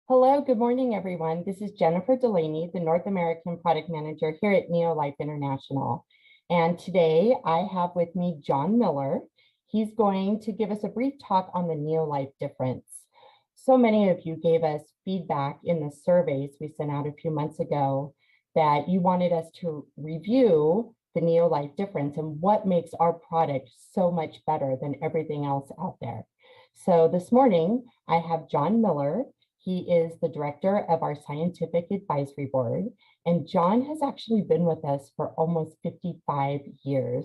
Hello, good morning, everyone. This is Jennifer Delaney, the North American Product Manager here at NeoLife International. And today I have with me John Miller. He's going to give us a brief talk on the NeoLife Difference. So many of you gave us feedback in the surveys we sent out a few months ago that you wanted us to review the NeoLife Difference and what makes our product so much better than everything else out there. So this morning I have John Miller. He is the director of our scientific advisory board, and John has actually been with us for almost 55 years.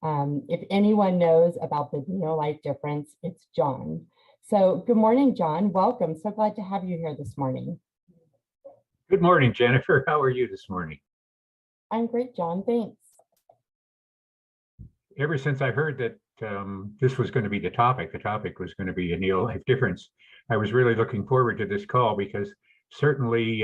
If anyone knows about the NeoLife Difference, it's John. So good morning, John. Welcome. So glad to have you here this morning. Good morning, Jennifer. How are you this morning? I'm great, John. Thanks. Ever since I heard that this was going to be the topic was going to be a NeoLife Difference, I was really looking forward to this call because certainly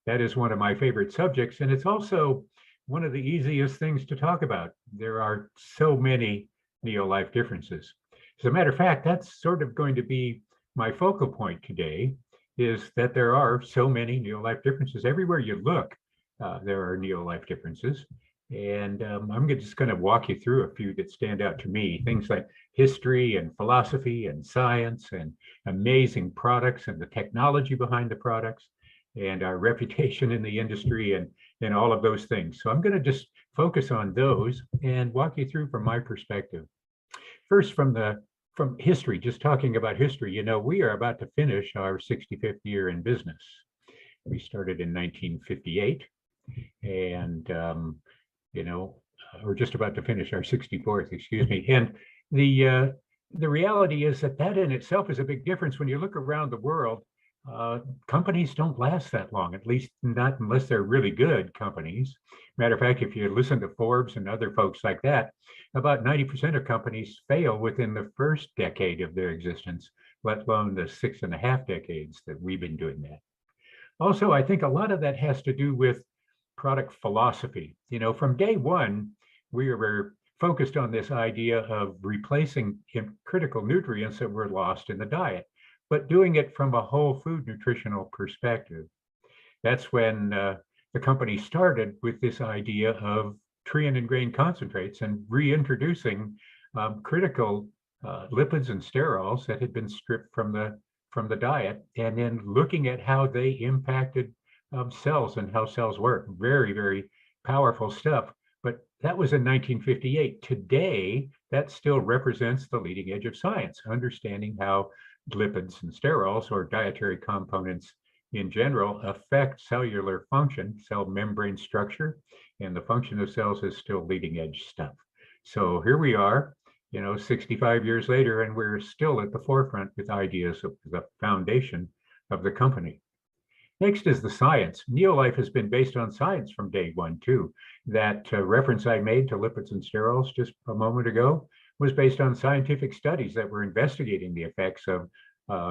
that is one of my favorite subjects, and it's also one of the easiest things to talk about. There are so many NeoLife differences. As a matter of fact, that's sort of going to be my focal point today, is that there are so many NeoLife differences. Everywhere you look, there are NeoLife differences. And I'm just going to walk you through a few that stand out to me. Things like history and philosophy and science and amazing products and the technology behind the products and our reputation in the industry and all of those things. So I'm going to just focus on those and walk you through from my perspective. First, from history, just talking about history, you know, we are about to finish our 65th year in business. We started in 1958 and we're just about to finish our 64th, excuse me. And the reality is that in itself is a big difference. When you look around the world, companies don't last that long, at least not unless they're really good companies. Matter of fact, if you listen to Forbes and other folks like that, about 90% of companies fail within the first decade of their existence, let alone the 6.5 decades that we've been doing that. Also, I think a lot of that has to do with product philosophy. You know, from day one, we were focused on this idea of replacing critical nutrients that were lost in the diet, but doing it from a whole food nutritional perspective. That's when the company started with this idea of treon and grain concentrates and reintroducing critical lipids and sterols that had been stripped from the diet, and then looking at how they impacted cells and how cells work. Very, very powerful stuff. But that was in 1958. Today, that still represents the leading edge of science, understanding how lipids and sterols, or dietary components in general, affect cellular function, cell membrane structure, and the function of cells is still leading edge stuff. So here we are, 65 years later, and we're still at the forefront with ideas of the foundation of the company. Next is the science. NeoLife has been based on science from day one, too. That reference I made to lipids and sterols just a moment ago was based on scientific studies that were investigating the effects of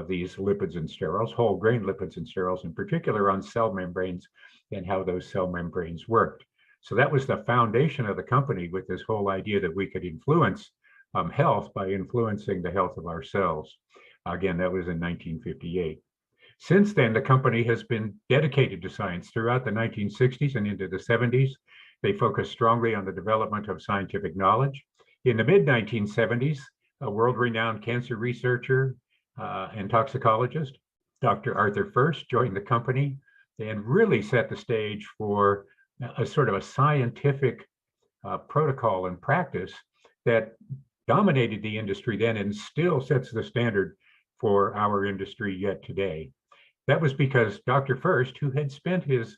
these lipids and sterols, whole grain lipids and sterols in particular, on cell membranes and how those cell membranes worked. So that was the foundation of the company, with this whole idea that we could influence health by influencing the health of our cells. Again, that was in 1958. Since then, the company has been dedicated to science throughout the 1960s and into the 70s. They focused strongly on the development of scientific knowledge. In the mid-1970s, a world-renowned cancer researcher and toxicologist, Dr. Arthur First, joined the company and really set the stage for a sort of a scientific protocol and practice that dominated the industry then and still sets the standard for our industry yet today. That was because Dr. First, who had spent his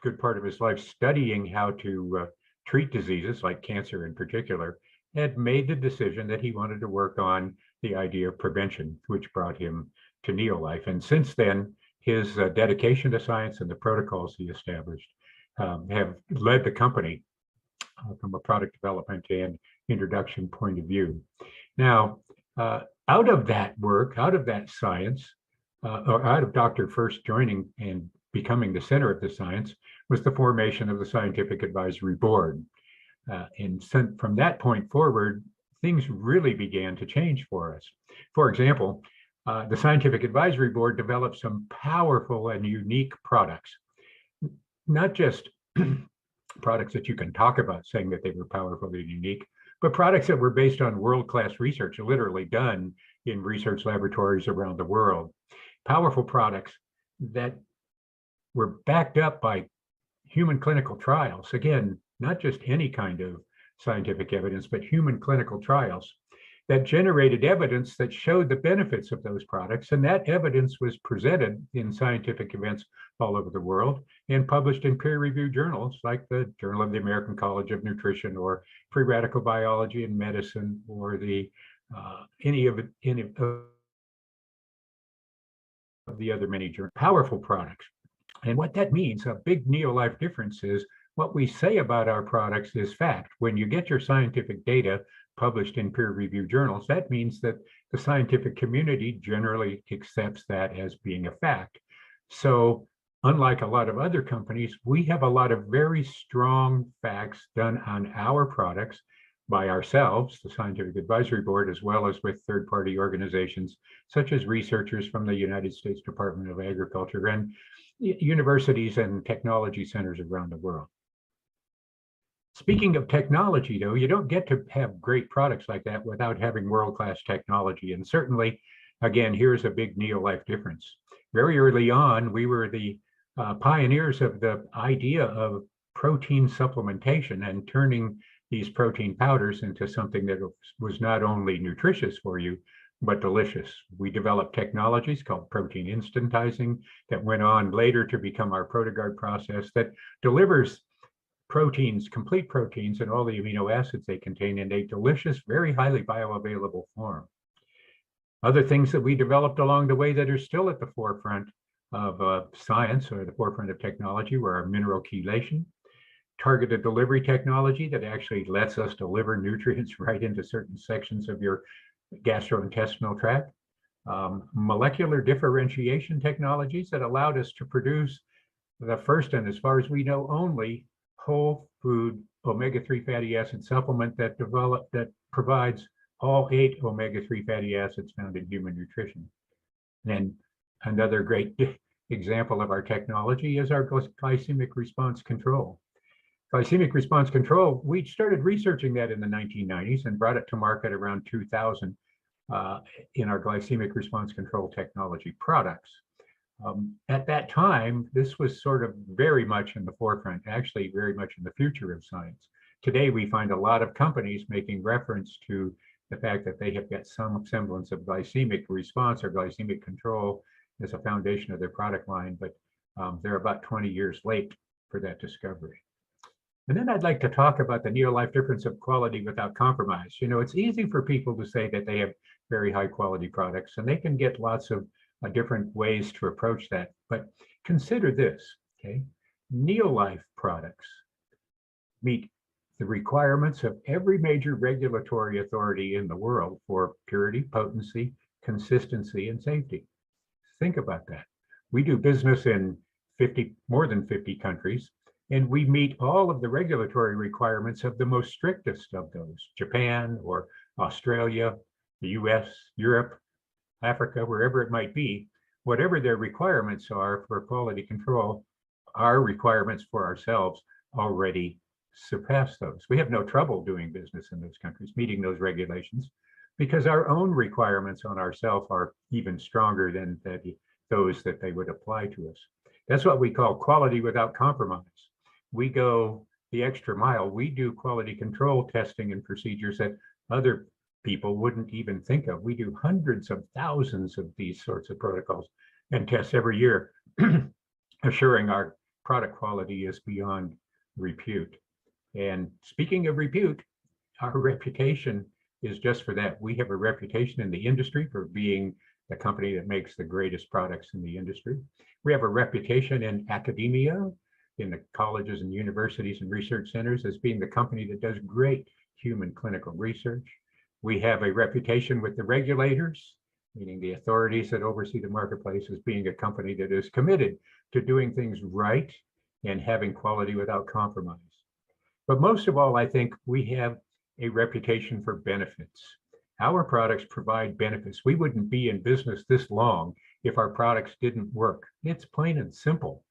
good part of his life studying how to treat diseases like cancer in particular, had made the decision that he wanted to work on the idea of prevention, which brought him to NeoLife. And since then, his dedication to science and the protocols he established have led the company from a product development and introduction point of view. Now, out of that work, out of that science, or out of Dr. First joining and becoming the center of the science, was the formation of the Scientific Advisory Board. And from that point forward, things really began to change for us. For example, the Scientific Advisory Board developed some powerful and unique products, not just products that you can talk about saying that they were powerful and unique, but products that were based on world-class research, literally done in research laboratories around the world. Powerful products that were backed up by human clinical trials. Again, not just any kind of scientific evidence, but human clinical trials that generated evidence that showed the benefits of those products. And that evidence was presented in scientific events all over the world and published in peer-reviewed journals like the Journal of the American College of Nutrition or Free Radical Biology and Medicine, or the any of the other many journals. Powerful products. And what that means, a big NeoLife difference, is what we say about our products is fact. When you get your scientific data published in peer-reviewed journals, that means that the scientific community generally accepts that as being a fact. So unlike a lot of other companies, we have a lot of very strong facts done on our products by ourselves, the Scientific Advisory Board, as well as with third-party organizations, such as researchers from the United States Department of Agriculture and universities and technology centers around the world. Speaking of technology, though, you don't get to have great products like that without having world-class technology. And certainly, again, here's a big NeoLife difference. Very early on, we were the pioneers of the idea of protein supplementation and turning these protein powders into something that was not only nutritious for you, but delicious. We developed technologies called protein instantizing that went on later to become our ProtoGuard process that delivers proteins, complete proteins, and all the amino acids they contain in a delicious, very highly bioavailable form. Other things that we developed along the way that are still at the forefront of science or the forefront of technology were our mineral chelation, targeted delivery technology that actually lets us deliver nutrients right into certain sections of your gastrointestinal tract, molecular differentiation technologies that allowed us to produce the first, and as far as we know, only whole food omega-3 fatty acid supplement that provides all 8 omega-3 fatty acids found in human nutrition. And another great example of our technology is our glycemic response control. Glycemic response control, we started researching that in the 1990s and brought it to market around 2000 in our glycemic response control technology products. At that time, this was sort of very much in the forefront, actually very much in the future of science. Today, we find a lot of companies making reference to the fact that they have got some semblance of glycemic response or glycemic control as a foundation of their product line, but they're about 20 years late for that discovery. And then I'd like to talk about the NeoLife difference of quality without compromise. You know, it's easy for people to say that they have very high quality products, and they can get lots of different ways to approach that. But consider this, okay? NeoLife products meet the requirements of every major regulatory authority in the world for purity, potency, consistency, and safety. Think about that. We do business in more than 50 countries, and we meet all of the regulatory requirements of the most strictest of those: Japan or Australia, the US, Europe, Africa, wherever it might be. Whatever their requirements are for quality control, our requirements for ourselves already surpass those. We have no trouble doing business in those countries, meeting those regulations, because our own requirements on ourselves are even stronger than those that they would apply to us. That's what we call quality without compromise. We go the extra mile. We do quality control testing and procedures that other people wouldn't even think of. We do hundreds of thousands of these sorts of protocols and tests every year, assuring our product quality is beyond repute. And speaking of repute, our reputation is just for that. We have a reputation in the industry for being the company that makes the greatest products in the industry. We have a reputation in academia, in the colleges and universities and research centers, as being the company that does great human clinical research. We have a reputation with the regulators, meaning the authorities that oversee the marketplace, as being a company that is committed to doing things right and having quality without compromise. But most of all, I think we have a reputation for benefits. Our products provide benefits. We wouldn't be in business this long if our products didn't work. It's plain and simple.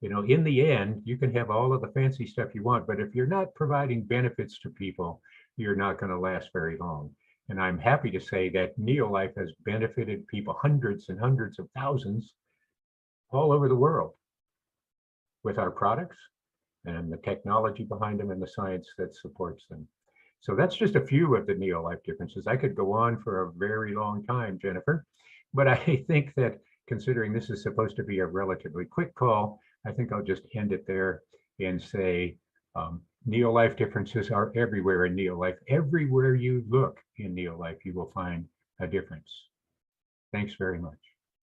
You know, in the end, you can have all of the fancy stuff you want, but if you're not providing benefits to people, you're not going to last very long. And I'm happy to say that NeoLife has benefited people, hundreds and hundreds of thousands all over the world with our products and the technology behind them and the science that supports them. So that's just a few of the NeoLife differences. I could go on for a very long time, Jennifer, but I think that considering this is supposed to be a relatively quick call, I think I'll just end it there and say NeoLife differences are everywhere in NeoLife. Everywhere you look in NeoLife, you will find a difference. Thanks very much.